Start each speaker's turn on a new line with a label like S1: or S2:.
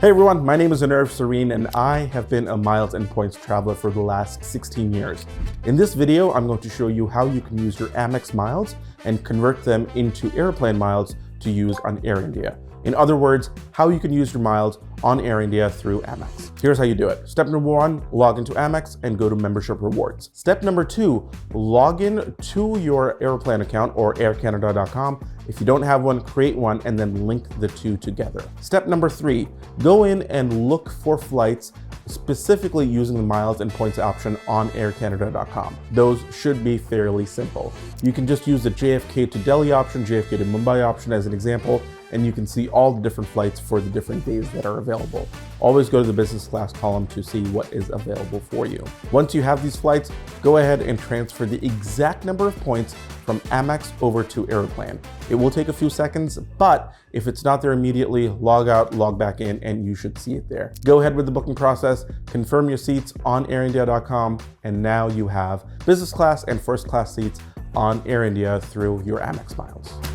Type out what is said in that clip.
S1: Hey everyone, my name is Anirv Serene and I have been a miles and points traveler for the last 16 years. In this video, I'm going to show you how you can use your Amex miles and convert them into airplane miles to use on Air India. In other words, how you can use your miles on Air India through Amex. Here's how you do it. Step number 1, log into Amex and go to membership rewards. Step number 2, log in to your airplane account or aircanada.com. If you don't have one, create one and then link the two together. Step number 3, go in and look for flights specifically using the miles and points option on aircanada.com. Those should be fairly simple. You can just use the JFK to Delhi option, JFK to Mumbai option as an example, and you can see all the different flights for the different days that are available. Always go to the business class column to see what is available for you. Once you have these flights, go ahead and transfer the exact number of points from Amex over to Aeroplan. It will take a few seconds, but if it's not there immediately, log out, log back in, and you should see it there. Go ahead with the booking process, confirm your seats on airindia.com, and now you have business class and first class seats on Air India through your Amex miles.